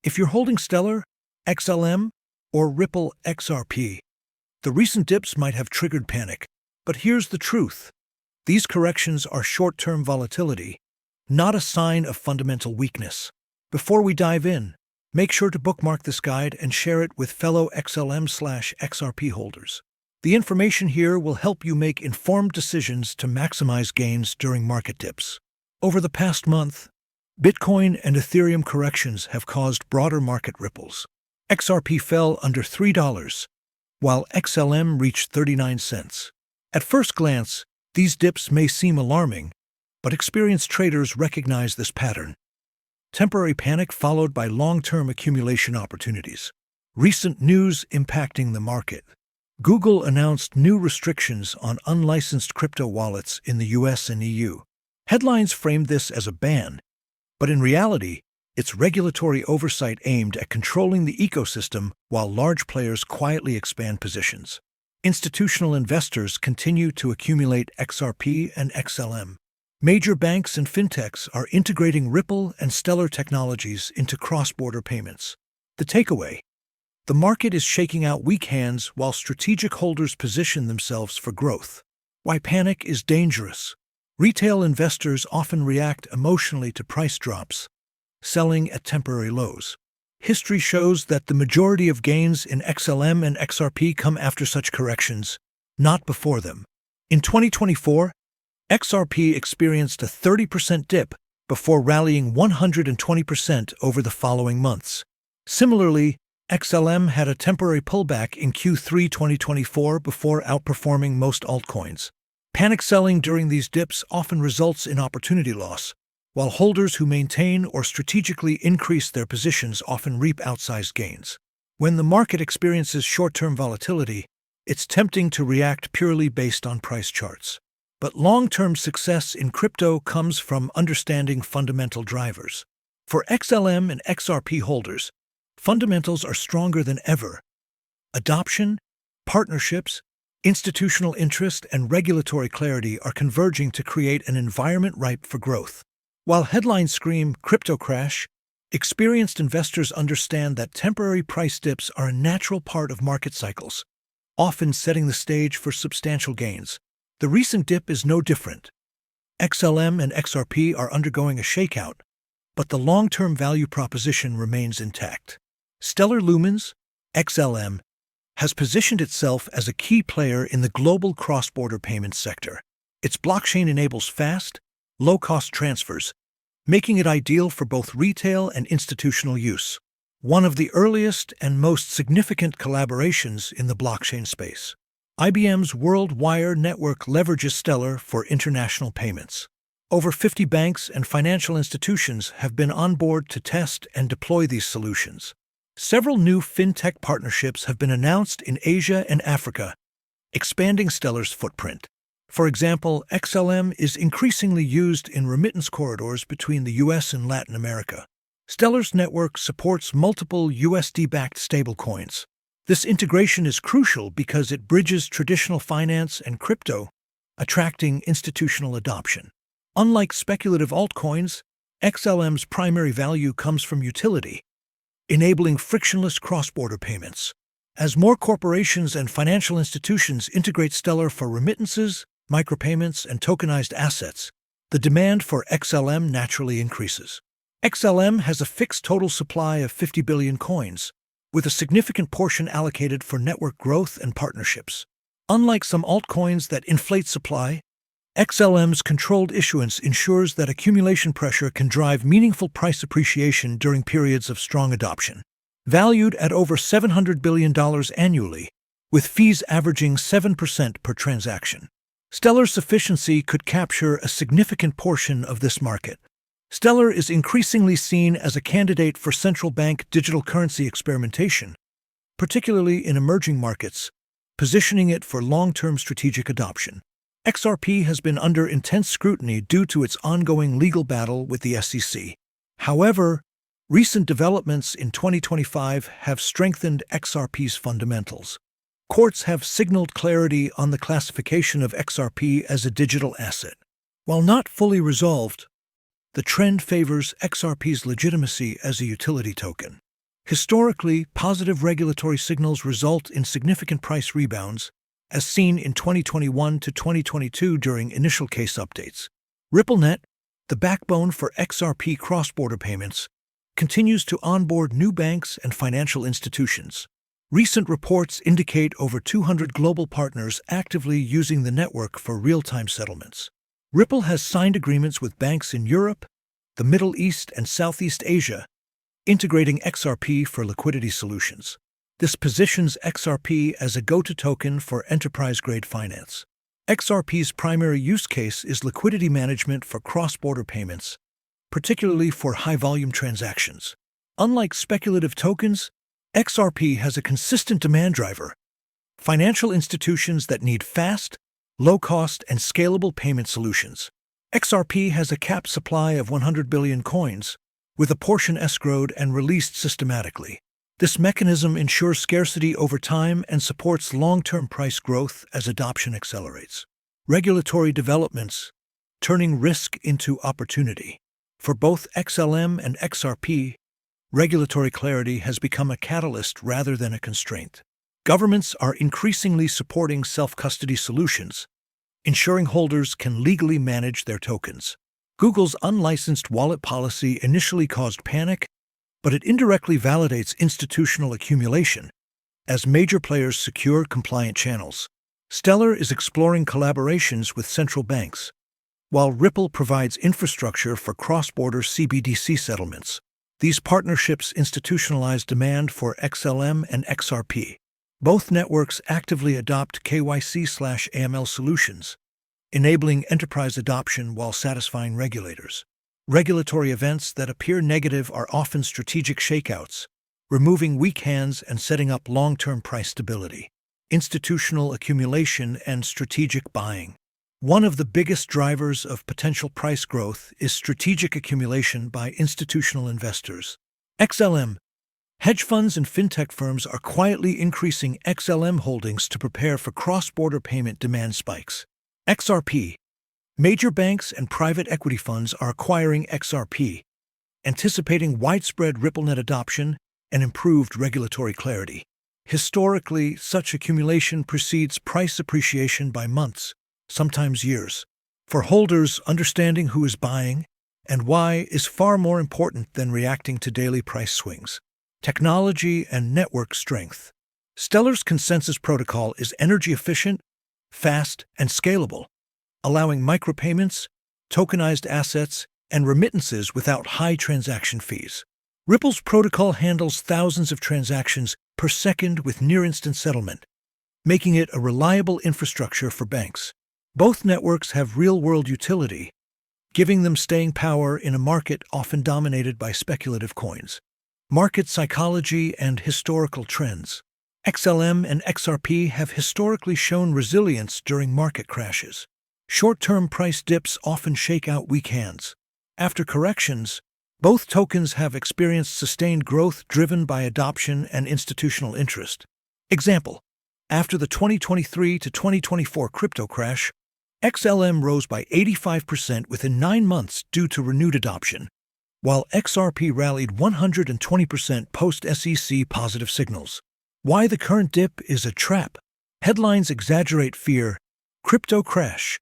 If you're holding Stellar, XLM, or Ripple XRP, the recent dips might have triggered panic. But here's the truth. These corrections are short-term volatility, not a sign of fundamental weakness. Before we dive in, make sure to bookmark this guide and share it with fellow XLM/XRP holders. The information here will help you make informed decisions to maximize gains during market dips. Over the past month, Bitcoin and Ethereum corrections have caused broader market ripples. XRP fell under $3, while XLM reached 39 cents. At first glance, these dips may seem alarming, but experienced traders recognize this pattern. Temporary panic followed by long-term accumulation opportunities. Recent news impacting the market. Google announced new restrictions on unlicensed crypto wallets in the US and EU. Headlines framed this as a ban, but in reality, it's regulatory oversight aimed at controlling the ecosystem while large players quietly expand positions. Institutional investors continue to accumulate XRP and XLM. Major banks and fintechs are integrating Ripple and Stellar technologies into cross-border payments. The takeaway: the market is shaking out weak hands while strategic holders position themselves for growth. Why panic is dangerous. Retail investors often react emotionally to price drops, selling at temporary lows. History shows that the majority of gains in XLM and XRP come after such corrections, not before them. In 2024, XRP experienced a 30% dip before rallying 120% over the following months. Similarly, XLM had a temporary pullback in Q3 2024 before outperforming most altcoins. Panic selling during these dips often results in opportunity loss, while holders who maintain or strategically increase their positions often reap outsized gains. When the market experiences short-term volatility, it's tempting to react purely based on price charts. But long-term success in crypto comes from understanding fundamental drivers. For XLM and XRP holders, fundamentals are stronger than ever. Adoption, partnerships, institutional interest, and regulatory clarity are converging to create an environment ripe for growth. While headlines scream crypto crash, experienced investors understand that temporary price dips are a natural part of market cycles, often setting the stage for substantial gains. The recent dip is no different. XLM and XRP are undergoing a shakeout, but the long-term value proposition remains intact. Stellar Lumens, XLM, has positioned itself as a key player in the global cross-border payments sector. Its blockchain enables fast, low-cost transfers, making it ideal for both retail and institutional use. One of the earliest and most significant collaborations in the blockchain space. IBM's World Wire network leverages Stellar for international payments. Over 50 banks and financial institutions have been on board to test and deploy these solutions. Several new fintech partnerships have been announced in Asia and Africa, expanding Stellar's footprint. For example, XLM is increasingly used in remittance corridors between the US and Latin America. Stellar's network supports multiple USD-backed stablecoins. This integration is crucial because it bridges traditional finance and crypto, attracting institutional adoption. Unlike speculative altcoins, XLM's primary value comes from utility, enabling frictionless cross-border payments. As more corporations and financial institutions integrate Stellar for remittances, micropayments, and tokenized assets, the demand for XLM naturally increases. XLM has a fixed total supply of 50 billion coins, with a significant portion allocated for network growth and partnerships. Unlike some altcoins that inflate supply, XLM's controlled issuance ensures that accumulation pressure can drive meaningful price appreciation during periods of strong adoption. Valued at over $700 billion annually, with fees averaging 7% per transaction. Stellar's sufficiency could capture a significant portion of this market. Stellar is increasingly seen as a candidate for central bank digital currency experimentation, particularly in emerging markets, positioning it for long-term strategic adoption. XRP has been under intense scrutiny due to its ongoing legal battle with the SEC. However, recent developments in 2025 have strengthened XRP's fundamentals. Courts have signaled clarity on the classification of XRP as a digital asset. While not fully resolved, the trend favors XRP's legitimacy as a utility token. Historically, positive regulatory signals result in significant price rebounds, as seen in 2021 to 2022 during initial case updates. RippleNet, the backbone for XRP cross-border payments, continues to onboard new banks and financial institutions. Recent reports indicate over 200 global partners actively using the network for real-time settlements. Ripple has signed agreements with banks in Europe, the Middle East, and Southeast Asia, integrating XRP for liquidity solutions. This positions XRP as a go-to token for enterprise-grade finance. XRP's primary use case is liquidity management for cross-border payments, particularly for high-volume transactions. Unlike speculative tokens, XRP has a consistent demand driver: financial institutions that need fast, low-cost, and scalable payment solutions. XRP has a capped supply of 100 billion coins, with a portion escrowed and released systematically. This mechanism ensures scarcity over time and supports long-term price growth as adoption accelerates. Regulatory developments, turning risk into opportunity. For both XLM and XRP, regulatory clarity has become a catalyst rather than a constraint. Governments are increasingly supporting self-custody solutions, ensuring holders can legally manage their tokens. Google's unlicensed wallet policy initially caused panic, but it indirectly validates institutional accumulation as major players secure compliant channels. Stellar is exploring collaborations with central banks, while Ripple provides infrastructure for cross-border CBDC settlements. These partnerships institutionalize demand for XLM and XRP. Both networks actively adopt KYC/AML solutions, enabling enterprise adoption while satisfying regulators. Regulatory events that appear negative are often strategic shakeouts, removing weak hands and setting up long-term price stability. Institutional accumulation and strategic buying. One of the biggest drivers of potential price growth is strategic accumulation by institutional investors. XLM. Hedge funds and fintech firms are quietly increasing XLM holdings to prepare for cross-border payment demand spikes. XRP. Major banks and private equity funds are acquiring XRP, anticipating widespread RippleNet adoption and improved regulatory clarity. Historically, such accumulation precedes price appreciation by months, sometimes years. For holders, understanding who is buying and why is far more important than reacting to daily price swings. Technology and network strength. Stellar's consensus protocol is energy efficient, fast, and scalable, allowing micropayments, tokenized assets, and remittances without high transaction fees. Ripple's protocol handles thousands of transactions per second with near-instant settlement, making it a reliable infrastructure for banks. Both networks have real-world utility, giving them staying power in a market often dominated by speculative coins. Market psychology and historical trends. XLM and XRP have historically shown resilience during market crashes. Short-term price dips often shake out weak hands. After corrections, both tokens have experienced sustained growth driven by adoption and institutional interest. Example: after the 2023 to 2024 crypto crash, XLM rose by 85% within 9 months due to renewed adoption, while XRP rallied 120% post-SEC positive signals. Why the current dip is a trap. Headlines exaggerate fear. Crypto crash,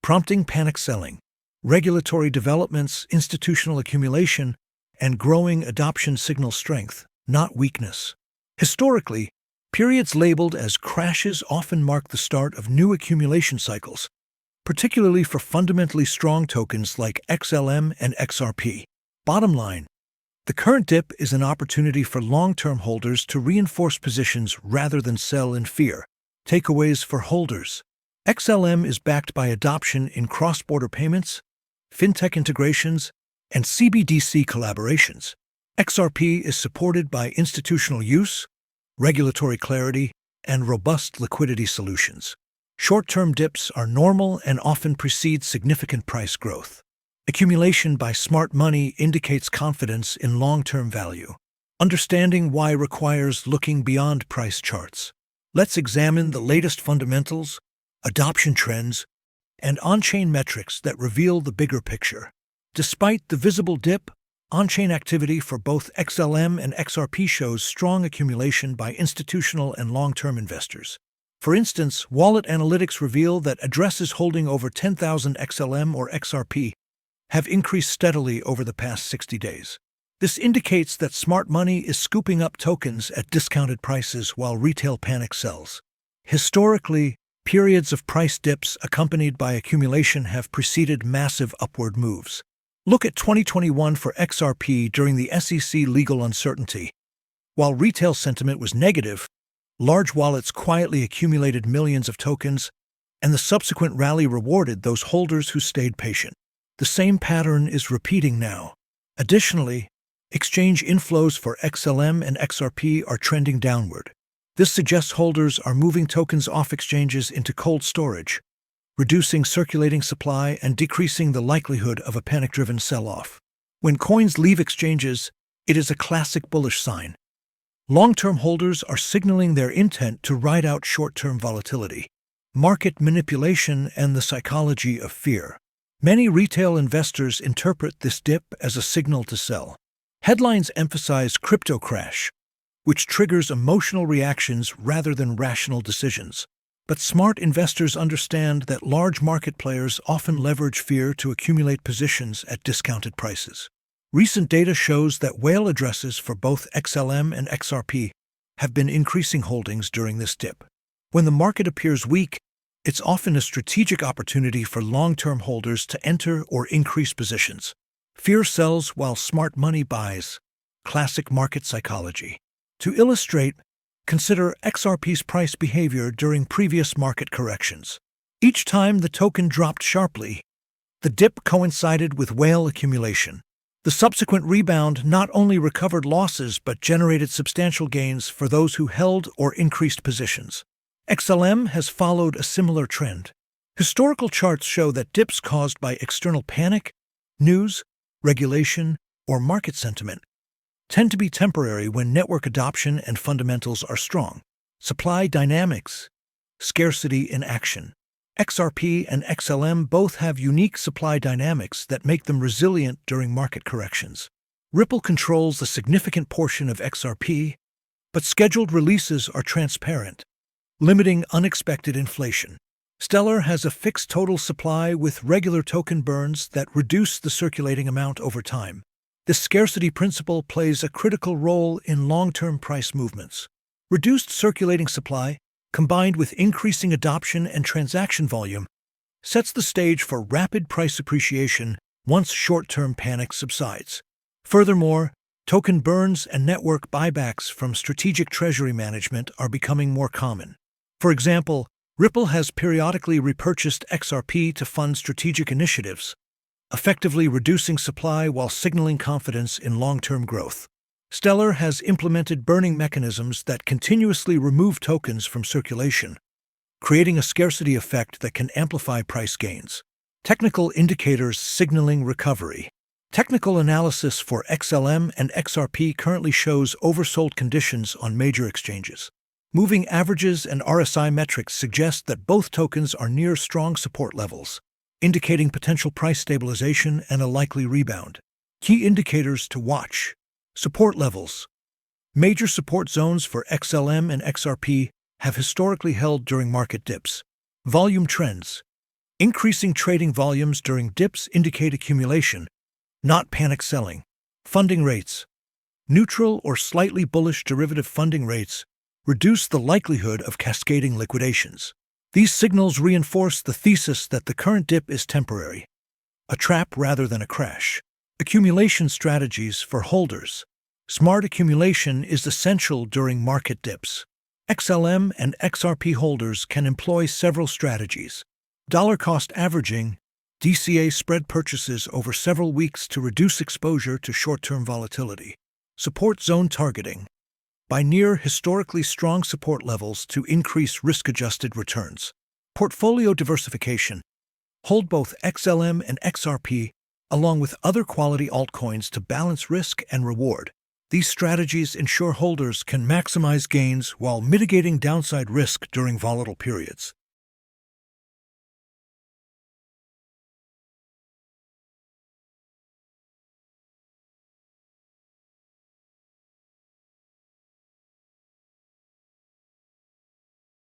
prompting panic selling. Regulatory developments, institutional accumulation, and growing adoption signal strength, not weakness. Historically, periods labeled as crashes often mark the start of new accumulation cycles, particularly for fundamentally strong tokens like XLM and XRP. Bottom line, the current dip is an opportunity for long-term holders to reinforce positions rather than sell in fear. Takeaways for holders. XLM is backed by adoption in cross-border payments, fintech integrations, and CBDC collaborations. XRP is supported by institutional use, regulatory clarity, and robust liquidity solutions. Short-term dips are normal and often precede significant price growth. Accumulation by smart money indicates confidence in long-term value. Understanding why requires looking beyond price charts. Let's examine the latest fundamentals, adoption trends, and on-chain metrics that reveal the bigger picture. Despite the visible dip, On-chain activity for both XLM and XRP shows strong accumulation by institutional and long-term investors. For instance, wallet analytics reveal that addresses holding over 10,000 XLM or XRP have increased steadily over the past 60 days. This indicates that smart money is scooping up tokens at discounted prices while retail panic sells. Historically, periods of price dips accompanied by accumulation have preceded massive upward moves. Look at 2021 for XRP during the SEC legal uncertainty. While retail sentiment was negative, large wallets quietly accumulated millions of tokens, and the subsequent rally rewarded those holders who stayed patient. The same pattern is repeating now. Additionally, exchange inflows for XLM and XRP are trending downward. This suggests holders are moving tokens off exchanges into cold storage, reducing circulating supply and decreasing the likelihood of a panic-driven sell-off. When coins leave exchanges, it is a classic bullish sign. Long-term holders are signaling their intent to ride out short-term volatility, market manipulation, and the psychology of fear. Many retail investors interpret this dip as a signal to sell. Headlines emphasize crypto crash, which triggers emotional reactions rather than rational decisions. But smart investors understand that large market players often leverage fear to accumulate positions at discounted prices. Recent data shows that whale addresses for both XLM and XRP have been increasing holdings during this dip. When the market appears weak, it's often a strategic opportunity for long-term holders to enter or increase positions. Fear sells while smart money buys. Classic market psychology. To illustrate, consider XRP's price behavior during previous market corrections. Each time the token dropped sharply, the dip coincided with whale accumulation. The subsequent rebound not only recovered losses but generated substantial gains for those who held or increased positions. XLM has followed a similar trend. Historical charts show that dips caused by external panic, news, regulation, or market sentiment tend to be temporary when network adoption and fundamentals are strong. Supply dynamics, scarcity in action. XRP and XLM both have unique supply dynamics that make them resilient during market corrections. Ripple controls a significant portion of XRP, but scheduled releases are transparent, limiting unexpected inflation. Stellar has a fixed total supply with regular token burns that reduce the circulating amount over time. This scarcity principle plays a critical role in long-term price movements. Reduced circulating supply, combined with increasing adoption and transaction volume, sets the stage for rapid price appreciation once short-term panic subsides. Furthermore, token burns and network buybacks from strategic treasury management are becoming more common. For example, Ripple has periodically repurchased XRP to fund strategic initiatives, effectively reducing supply while signaling confidence in long-term growth. Stellar has implemented burning mechanisms that continuously remove tokens from circulation, creating a scarcity effect that can amplify price gains. Technical indicators signaling recovery. Technical analysis for XLM and XRP currently shows oversold conditions on major exchanges. Moving averages and RSI metrics suggest that both tokens are near strong support levels, indicating potential price stabilization and a likely rebound. Key indicators to watch. Support levels. Major support zones for XLM and XRP have historically held during market dips. Volume trends. Increasing trading volumes during dips indicate accumulation, not panic selling. Funding rates. Neutral or slightly bullish derivative funding rates reduce the likelihood of cascading liquidations. These signals reinforce the thesis that the current dip is temporary, a trap rather than a crash. Accumulation strategies for holders. Smart accumulation is essential during market dips. XLM and XRP holders can employ several strategies. Dollar cost averaging, DCA spread purchases over several weeks to reduce exposure to short-term volatility. Support zone targeting. Buy near historically strong support levels to increase risk-adjusted returns. Portfolio diversification. Hold both XLM and XRP along with other quality altcoins to balance risk and reward. These strategies ensure holders can maximize gains while mitigating downside risk during volatile periods.